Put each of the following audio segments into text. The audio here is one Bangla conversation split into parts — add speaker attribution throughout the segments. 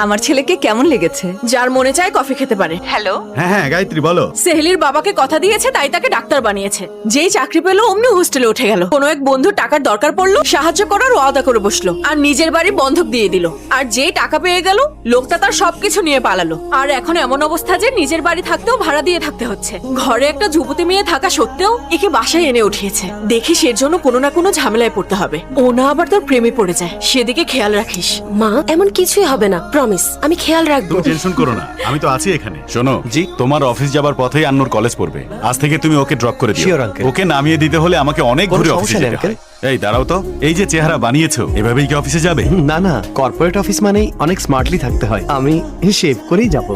Speaker 1: আমার ছেলেকে কেমন লেগেছে?
Speaker 2: যার মনে চায় কফি খেতে পারে।
Speaker 1: হ্যালো,
Speaker 3: হ্যাঁ হ্যাঁ গায়ত্রী বলো।
Speaker 2: সেহেলির বাবাকে কথা দিয়েছে, তাই তাকে ডাক্তার বানিয়েছে। যেই চাকরি পেলো অমনি হোস্টেলে উঠে গেল। কোনো এক বন্ধু টাকার দরকার পড়লো, সাহায্য করার ওয়াদা করে বসলো, আর নিজের বাড়ি বন্ধক দিয়ে দিল। আর যেই টাকা পেয়ে গেল, লোকটা তার সবকিছু নিয়ে পালালো। আর এখন এমন অবস্থা যে নিজের বাড়ি থাকতেও ভাড়া দিয়ে থাকতে হচ্ছে। ঘরে একটা যুবতী মেয়ে থাকা সত্ত্বেও একে বাসায় এনে উঠিয়েছে। দেখিস এর জন্য কোনো না কোনো ঝামেলায় পড়তে হবে। ও না আবার তোর প্রেমে পড়ে যায়, সেদিকে খেয়াল রাখিস।
Speaker 4: মা, এমন কিছুই হবে না, প্রমিস। আমি খেয়াল রাখবো।
Speaker 3: তুমি টেনশন করো না, আমি তো আছি এখানে।
Speaker 5: শোনো
Speaker 6: জি?
Speaker 5: তোমার অফিস যাবার পথেই আন্নুর কলেজ পড়বে। আজ থেকে তুমি ওকে ড্রপ করে দিও।
Speaker 6: Sure, uncle.
Speaker 5: ওকে নামিয়ে দিতে হলে আমাকে অনেক
Speaker 6: কোনো
Speaker 5: ঘুরে
Speaker 6: সমস্যা
Speaker 5: অফিসে
Speaker 6: নেই,
Speaker 5: যেতে
Speaker 6: uncle.
Speaker 5: হয়। এই দাঁড়াও তো, এই যে চেহারা বানিয়েছো, এভাবেই কি অফিসে যাবে?
Speaker 6: না না, কর্পোরেট অফিস মানেই অনেক স্মার্টলি থাকতে হয়। আমি শেভ করেই যাব।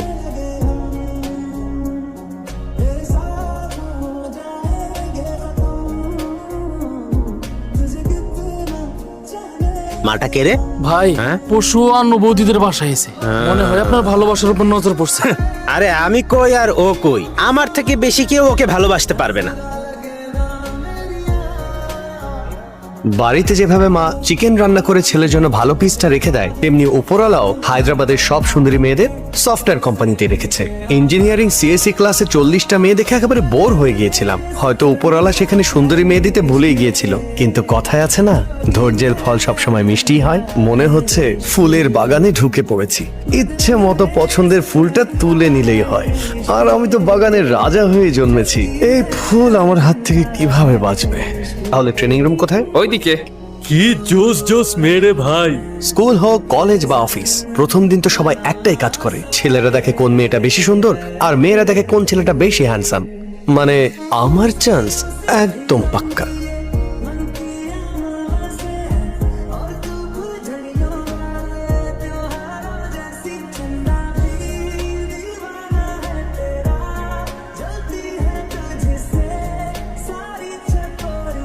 Speaker 6: মাটা কে রে?
Speaker 7: ভাই,
Speaker 6: হ্যাঁ?
Speaker 7: পশু অন্য বৌদিদের বাসায় এসে মনে হয় আপনার ভালোবাসার উপর নজর পড়ছে।
Speaker 8: আরে আমি কই আর ও কই, আমার থেকে বেশি কেউ ওকে ভালোবাসতে পারবে না।
Speaker 6: বাড়িতে যেভাবে মা চিকেন রান্না করে ছেলের জন্য ভালো পিসটা রেখে দেয়, তেমনি উপরওয়ালাও হায়দ্রাবাদের সব সুন্দরী মেয়েদের সফটওয়্যার কোম্পানিতে রেখেছে। ইঞ্জিনিয়ারিং সিএসসি ক্লাসে 40টা মেয়ে দেখে একেবারে বোর হয়ে গিয়েছিলাম। হয়তো উপরওয়ালা সেখানে সুন্দরী মেয়ে দিতে ভুলেই গিয়েছিল, কিন্তু কথায় আছে না, ধৈর্যের ফল সবসময় মিষ্টি হয়। মনে হচ্ছে ফুলের বাগানে ঢুকে পড়েছি। ইচ্ছে মতো পছন্দের ফুলটা তুলে নিলেই হয়। আর আমি তো বাগানের রাজা হয়ে জন্মেছি। এই ফুল আমার হাত থেকে কিভাবে বাঁচবে? তাহলে ট্রেনিং রুম কোথায়?
Speaker 9: ওইদিকে। কি জোস জোস মেরে ভাই।
Speaker 6: স্কুল হোক, কলেজ বা অফিস, প্রথম দিন তো সবাই একটাই কাজ করে। ছেলেরা দেখে কোন মেয়েটা বেশি সুন্দর, আর মেয়েরা দেখে কোন ছেলেটা বেশি হ্যান্ডসাম। মানে আমার চান্স একদম পাক্কা।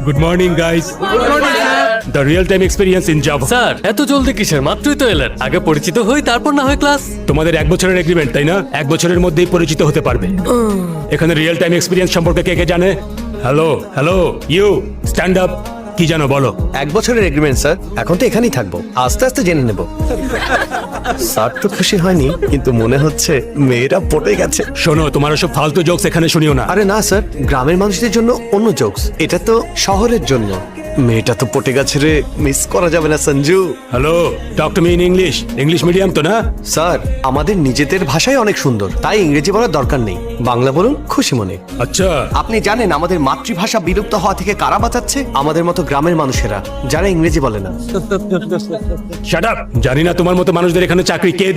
Speaker 9: Good morning guys. The real time experience in Java.
Speaker 7: Sir, এত জলদি কিসের? মাত্রই তো এলেন। আগে পরিচিত হই, তারপর না হয় ক্লাস।
Speaker 9: তোমাদের 1 বছরের এগ্রিমেন্ট, তাই না? 1 বছরের মধ্যেই পরিচিত হতে পারবে। এখানে রিয়েল টাইম এক্সপেরিয়েন্স সম্পর্কে কে কে জানে? Hello hello, you stand up. কি জানো বলো?
Speaker 6: 1 বছরের এগ্রিমেন্ট স্যার। এখন তো এখানেই থাকবো, আস্তে আস্তে জেনে নেব। স্যার তো খুশি হয়নি, কিন্তু মনে হচ্ছে মেয়েরা পটে গেছে।
Speaker 9: শোনো, তোমার সব ফালতু জোকস এখানে শুনিও না।
Speaker 6: আরে না স্যার, গ্রামের মানুষদের জন্য অন্য জোকস, এটা তো শহরের জন্য। মেয়েটা তো পটে গেছে রে, মিস করা যাবে না Sanju.
Speaker 9: Hello, talk to me in English. English medium তো না?
Speaker 6: স্যার, আমাদের নিজেদের ভাষাই অনেক সুন্দর, তাই ইংরেজি বলার দরকার নেই। বাংলা বলুন খুশি মনে।
Speaker 9: আচ্ছা,
Speaker 6: আপনি জানেন আমাদের মাতৃভাষা বিলুপ্ত হওয়া থেকে কারা বাঁচাচ্ছে? আমাদের মতো গ্রামের মানুষেরা, যারা ইংরেজি বলে না।
Speaker 9: Shut up. জানি না তোমার মতো মানুষদের এখানে চাকরি কে